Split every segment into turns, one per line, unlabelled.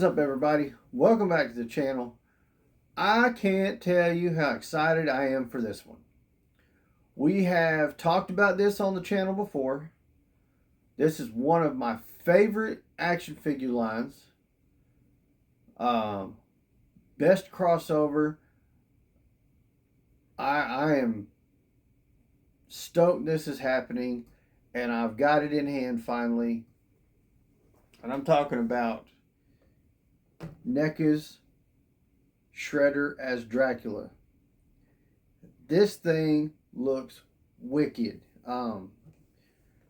What's up, everybody? Welcome back to the channel. I can't tell you how excited I am for this one. We have talked about this on the channel before. This is one of my favorite action figure lines. Best crossover. I am stoked this is happening, and I've got it in hand finally. And I'm talking about Neca's Shredder as Dracula. This thing looks wicked.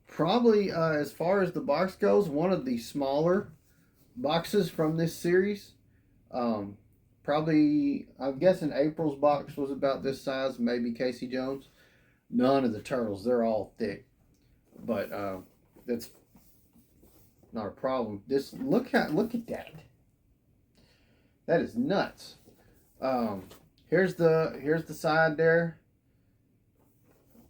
Probably as far as the box goes, one of the smaller boxes from this series. Probably, I'm guessing April's box was about this size, maybe Casey Jones. None of the turtles, they're all thick. But that's not a problem. This look at that. That is nuts. Here's the side there.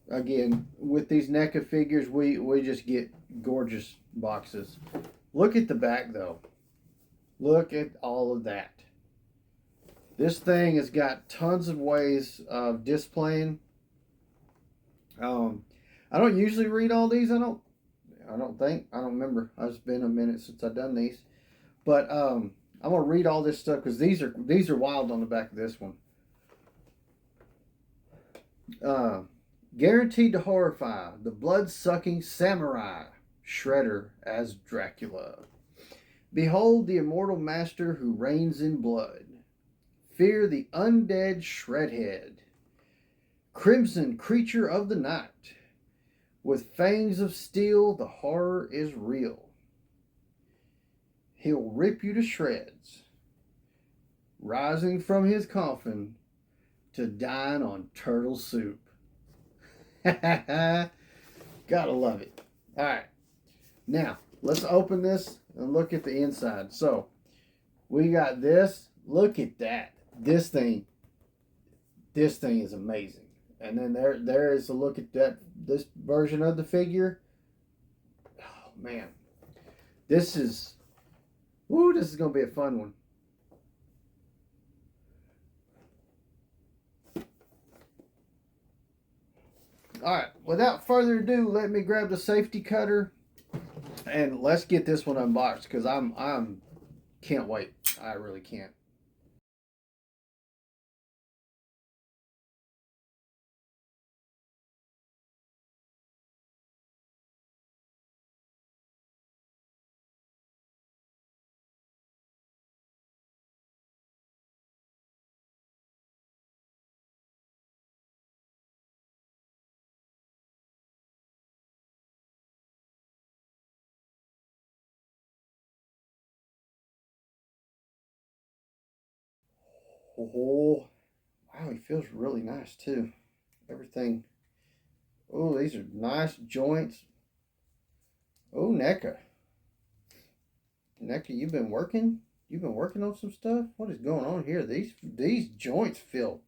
Again, with these NECA figures, we just get gorgeous boxes. Look at the back though. Look at all of that. This thing has got tons of ways of displaying. I don't usually read all these. I don't remember. It's been a minute since I've done these. But I'm gonna read all this stuff because these are wild on the back of this one. Guaranteed to horrify the blood-sucking samurai Shredder as Dracula. Behold the immortal master who reigns in blood. Fear the undead Shredhead. Crimson creature of the night. With fangs of steel, the horror is real. He'll rip you to shreds, rising from his coffin to dine on turtle soup. Gotta love it. All right, now let's open this and look at the inside. So we got this. Look at that. This thing is amazing. And then there is a look at this version of the figure. Oh man, this is going to be a fun one. All right, without further ado, let me grab the safety cutter and let's get this one unboxed because I'm can't wait. I really can't. Oh, wow, he feels really nice too. Everything. Oh, these are nice joints. Oh, NECA. NECA, you've been working? You've been working on some stuff? What is going on here? These joints feel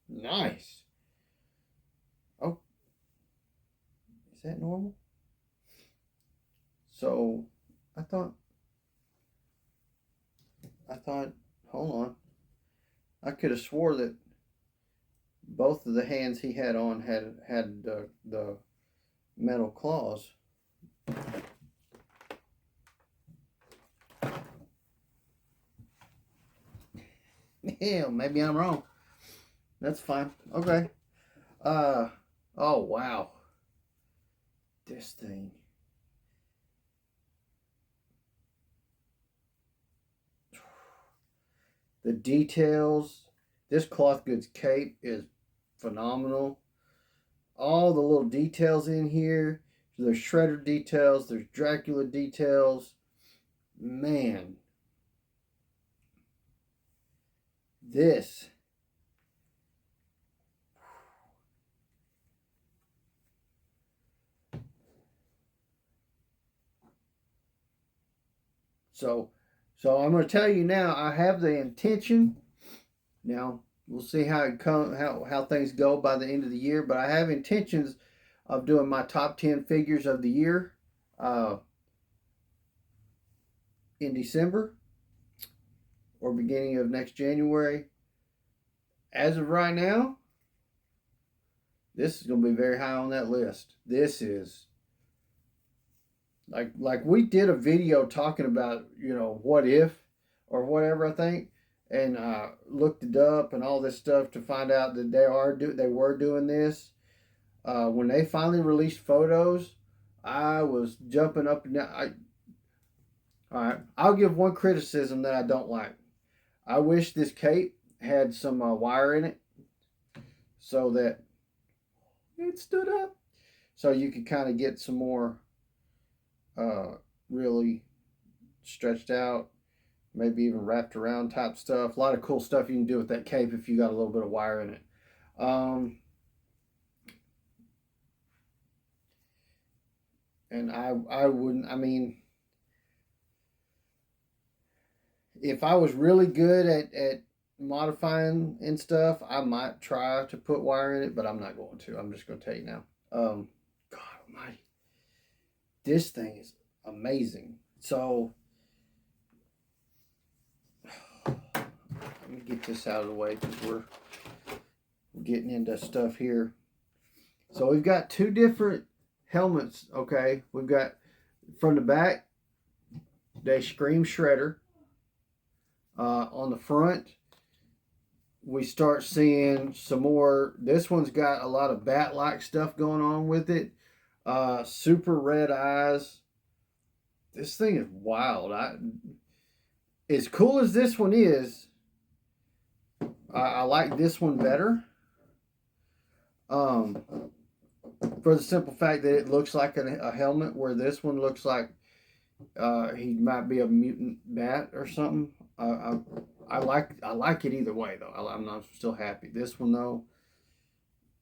nice. Oh, is that normal? So, I thought, hold on. I could have swore that both of the hands he had on had the metal claws. Hell, maybe I'm wrong. That's fine. Okay. Oh wow. This thing. The details. This cloth goods cape is phenomenal. All the little details in here. There's Shredder details. There's Dracula details. Man. This. So I'm going to tell you now, I have the intention. Now, we'll see how things go by the end of the year, but I have intentions of doing my top 10 figures of the year in December. or beginning of next January. As of right now, this is going to be very high on that list. This is like we did a video talking about, you know, what if or whatever, I think, and looked it up and all this stuff to find out that they were doing this. When they finally released photos, I was jumping up and down. All right, I'll give one criticism that I don't like. I wish this cape had some wire in it so that it stood up, so you could kind of get some more really stretched out, maybe even wrapped around type stuff. A lot of cool stuff you can do with that cape if you got a little bit of wire in it. And I wouldn't, I mean, if I was really good at modifying and stuff, I might try to put wire in it, but I'm not going to. I'm just going to tell you now. God almighty. This thing is amazing. So, let me get this out of the way because we're getting into stuff here. So we've got two different helmets, okay? We've got, from the back, they scream Shredder. On the front, we start seeing some more. This one's got a lot of bat-like stuff going on with it. Super red eyes. This thing is wild. As cool as this one is, I like this one better. For the simple fact that it looks like a helmet, where this one looks like he might be a mutant bat or something. I like it either way though. I'm not still happy. This one though,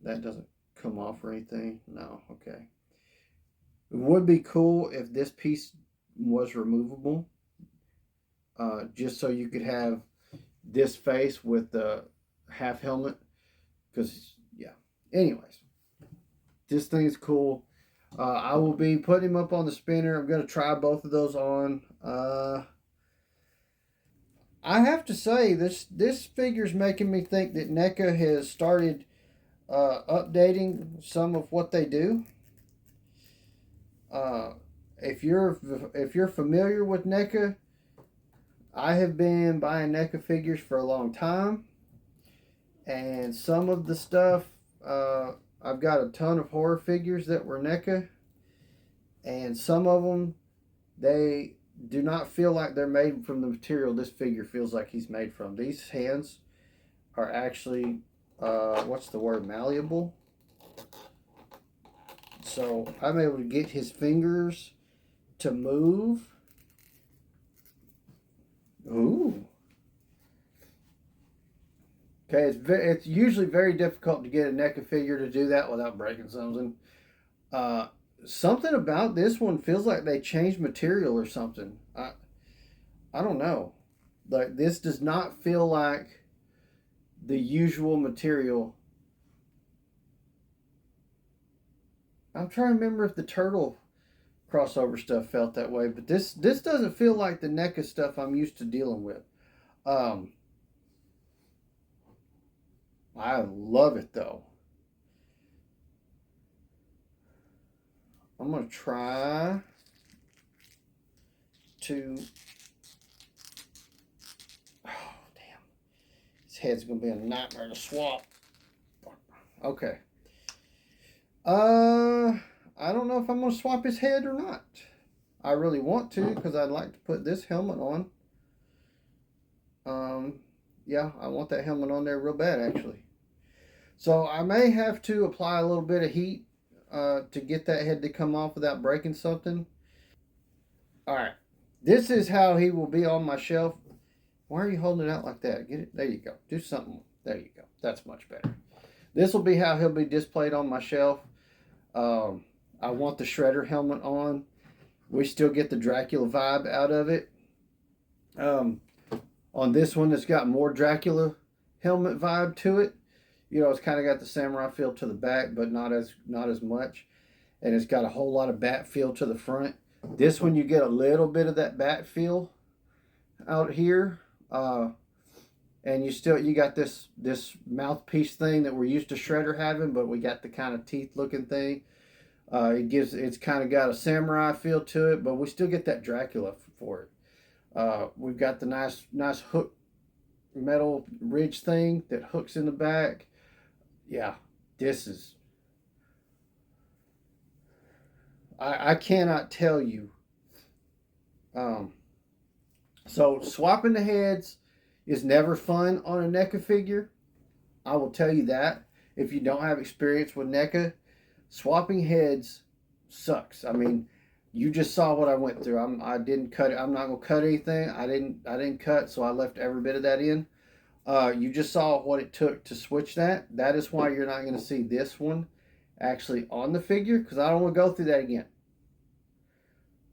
that doesn't come off or anything. No, okay. It would be cool if this piece was removable, just so you could have this face with the half helmet. Because yeah. Anyways, this thing is cool. I will be putting him up on the spinner. I'm going to try both of those on. I have to say, this figure's making me think that NECA has started updating some of what they do. If you're familiar with NECA, I have been buying NECA figures for a long time, and some of the stuff, I've got a ton of horror figures that were NECA, and some of them, they do not feel like they're made from the material this figure feels like he's made from. These hands are actually, what's the word, malleable. So I'm able to get his fingers to move. Ooh. Okay, it's usually very difficult to get a NECA figure to do that without breaking something. Something about this one feels like they changed material or something. I don't know. Like, this does not feel like the usual material. I'm trying to remember if the turtle crossover stuff felt that way, but this doesn't feel like the NECA stuff I'm used to dealing with. I love it though. I'm going to try to... Oh, damn. His head's going to be a nightmare to swap. Okay. I don't know if I'm going to swap his head or not. I really want to, because I'd like to put this helmet on. Yeah, I want that helmet on there real bad, actually. So I may have to apply a little bit of heat to get that head to come off without breaking something. Alright, this is how he will be on my shelf. Why are you holding it out like that? Get it, there you go. Do something. There you go. That's much better. This will be how he'll be displayed on my shelf. I want the Shredder helmet on. We still get the Dracula vibe out of it. On this one, it's got more Dracula helmet vibe to it. You know, it's kind of got the samurai feel to the back, but not as much. And it's got a whole lot of bat feel to the front. This one, you get a little bit of that bat feel out here. And you got this mouthpiece thing that we're used to Shredder having, but we got the kind of teeth looking thing. It's kind of got a samurai feel to it, but we still get that Dracula for it. We've got the nice hook metal ridge thing that hooks in the back. Yeah, this is. I cannot tell you. So swapping the heads is never fun on a NECA figure. I will tell you that. If you don't have experience with NECA, swapping heads sucks. I mean, you just saw what I went through. I didn't cut it. I'm not gonna cut anything. I didn't cut, so I left every bit of that in. You just saw what it took to switch that. That is why you're not gonna see this one actually on the figure, because I don't want to go through that again.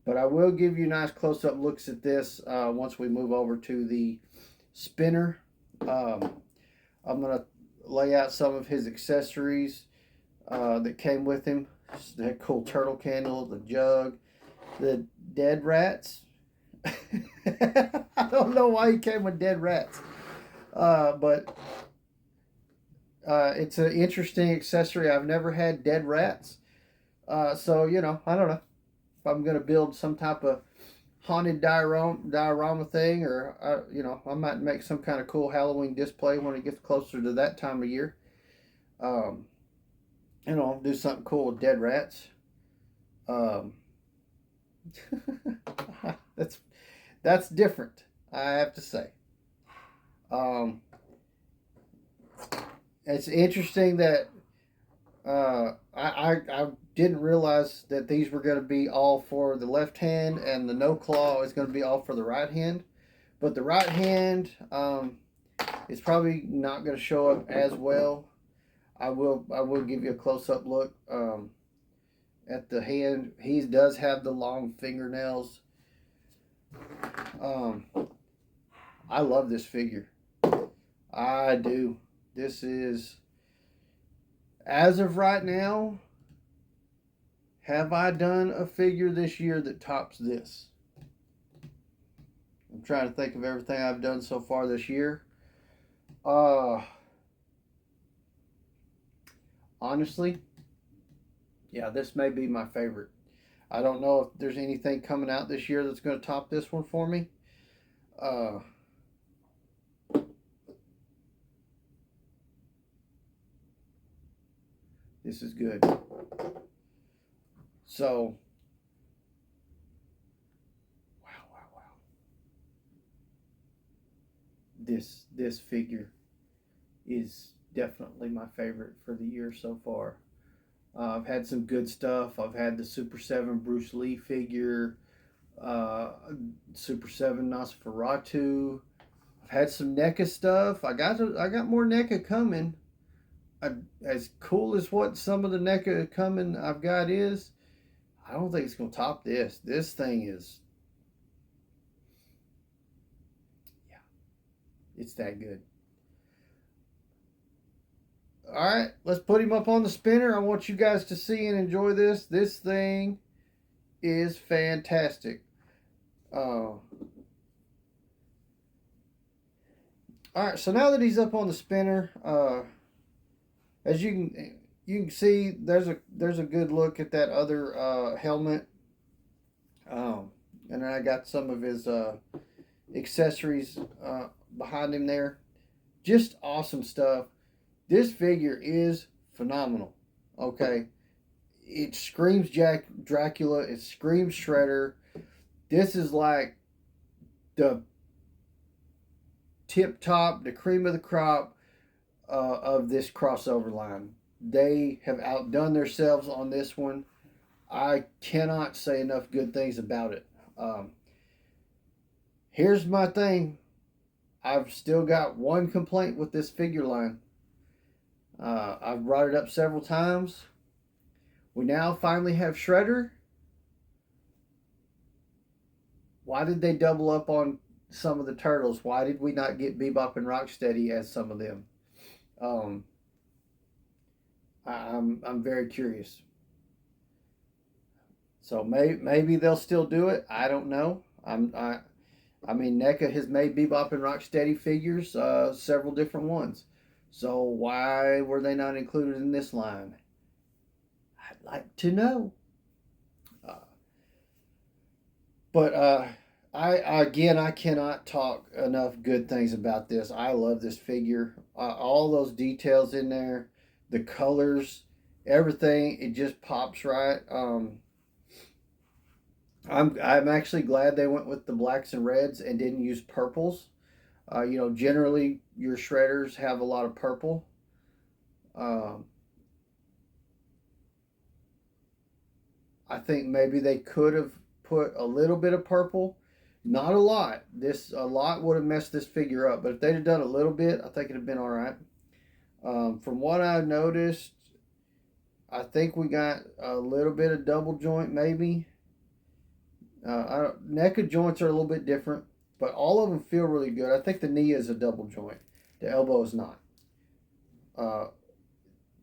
But I will give you nice close-up looks at this once we move over to the spinner. I'm gonna lay out some of his accessories that came with him. That cool turtle candle, the jug, the dead rats. I don't know why he came with dead rats, but it's an interesting accessory. I've never had dead rats, so I don't know if I'm gonna build some type of haunted diorama thing, or I might make some kind of cool Halloween display when it gets closer to that time of year. Do something cool with dead rats. That's different, I have to say. It's interesting that I didn't realize that these were going to be all for the left hand, and the no claw is going to be all for the right hand. But the right hand is probably not going to show up as well. I will give you a close up look at the hand. He does have the long fingernails. I love this figure. I do. This is, as of right now, have I done a figure this year that tops this? I'm trying to think of everything I've done so far this year. Honestly, yeah, this may be my favorite. I don't know if there's anything coming out this year that's going to top this one for me. This is good. So, wow. This figure is definitely my favorite for the year so far. I've had some good stuff. I've had the Super 7 Bruce Lee figure, Super 7 Nosferatu. I've had some NECA stuff. I got more NECA coming. As cool as what some of the NECA coming I've got is, I don't think it's going to top this. This thing is, yeah, it's that good. All right, let's put him up on the spinner. I want you guys to see and enjoy this. This thing is fantastic. All right, so now that he's up on the spinner, as you can see, there's a good look at that other helmet, and then I got some of his accessories behind him there. Just awesome stuff. This figure is phenomenal. Okay, it screams Dracula. It screams Shredder. This is like the tip top, the cream of the crop of this crossover line. They have outdone themselves on this one. I cannot say enough good things about it. Here's my thing. I've still got one complaint with this figure line. I've brought it up several times. We now finally have Shredder. Why did they double up on some of the turtles? Why did we not get Bebop and Rocksteady as some of them? I'm very curious. So maybe they'll still do it. I don't know. I mean, NECA has made Bebop and Rocksteady figures, several different ones. So why were they not included in this line? I'd like to know. Uh, but I cannot talk enough good things about this. I love this figure. All those details in there, the colors, everything. It just pops right. I'm actually glad they went with the blacks and reds and didn't use purples. Generally your shredders have a lot of purple. Um, I think maybe they could have put a little bit of purple, not a lot. A lot would have messed this figure up, but if they'd have done a little bit, I think it'd have been all right. From what I noticed, I think we got a little bit of double joint, maybe. NECA joints are a little bit different, but all of them feel really good. I think the knee is a double joint, the elbow is not.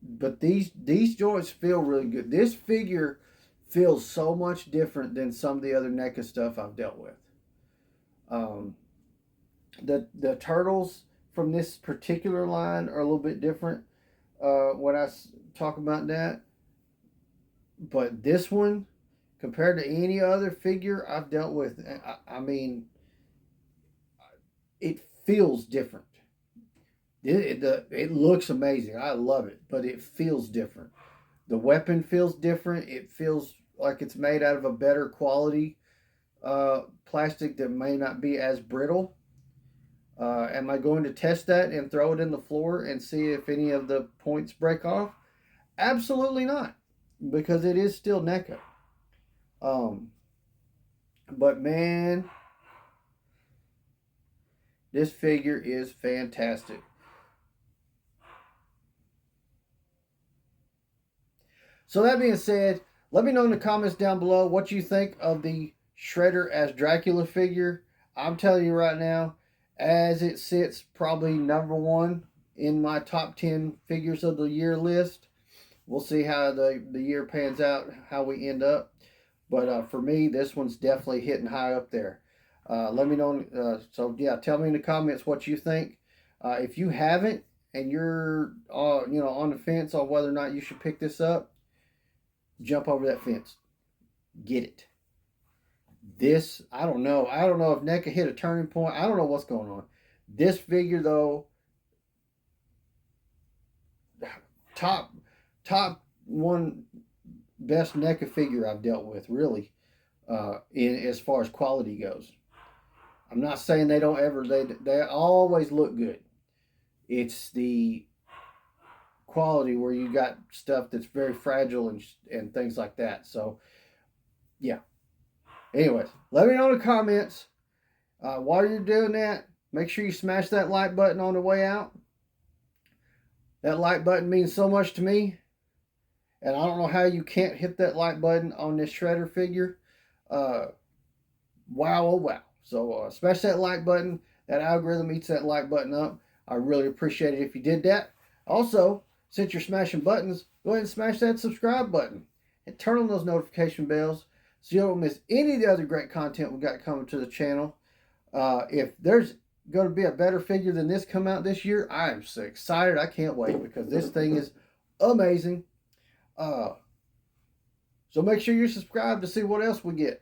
But these joints feel really good. This figure feels so much different than some of the other NECA stuff I've dealt with. Um, the turtles from this particular line are a little bit different when I talk about that. But this one, compared to any other figure I've dealt with, I mean, it feels different. It looks amazing. I love it, but it feels different. The weapon feels different. It feels like it's made out of a better quality plastic that may not be as brittle. Am I going to test that and throw it in the floor and see if any of the points break off? Absolutely not, because it is still NECA. But man, this figure is fantastic. So that being said, let me know in the comments down below what you think of the Shredder as Dracula figure. I'm telling you right now, as it sits probably number one in my top 10 figures of the year list. We'll see how the year pans out, how we end up. But for me, this one's definitely hitting high up there. Let me know. So yeah, tell me in the comments what you think. If you haven't and you're on the fence on whether or not you should pick this up, jump over that fence. Get it. This, I don't know. I don't know if NECA hit a turning point. I don't know what's going on. This figure though, top one best NECA figure I've dealt with, really, in as far as quality goes. I'm not saying they don't ever. They always look good. It's the quality where you got stuff that's very fragile and things like that. So yeah. Anyways, let me know in the comments. While you're doing that, make sure you smash that like button on the way out. That like button means so much to me. And I don't know how you can't hit that like button on this Shredder figure. Wow, oh wow. So smash that like button. That algorithm eats that like button up. I really appreciate it if you did that. Also, since you're smashing buttons, go ahead and smash that subscribe button. And turn on those notification bells so you don't miss any of the other great content we got coming to the channel. If there's going to be a better figure than this come out this year, I am so excited. I can't wait because this thing is amazing. So make sure you're subscribed to see what else we get.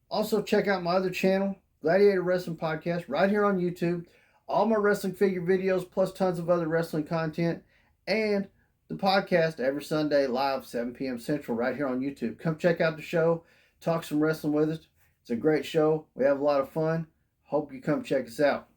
Also, check out my other channel, Gladiator Wrestling Podcast, right here on YouTube. All my wrestling figure videos, plus tons of other wrestling content, and the podcast every Sunday live, 7 p.m. Central, right here on YouTube. Come check out the show, talk some wrestling with us. It's a great show. We have a lot of fun. Hope you come check us out.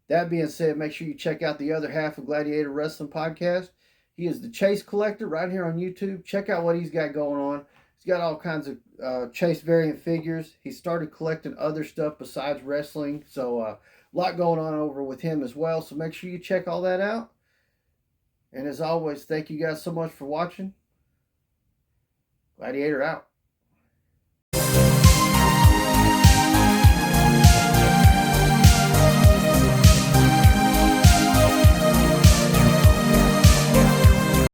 That being said, make sure you check out the other half of Gladiator Wrestling Podcast. He is the Chase Collector right here on YouTube. Check out what he's got going on. He's got all kinds of Chase variant figures. He started collecting other stuff besides wrestling. So a lot going on over with him as well. So make sure you check all that out. And as always, thank you guys so much for watching. Gladiator out.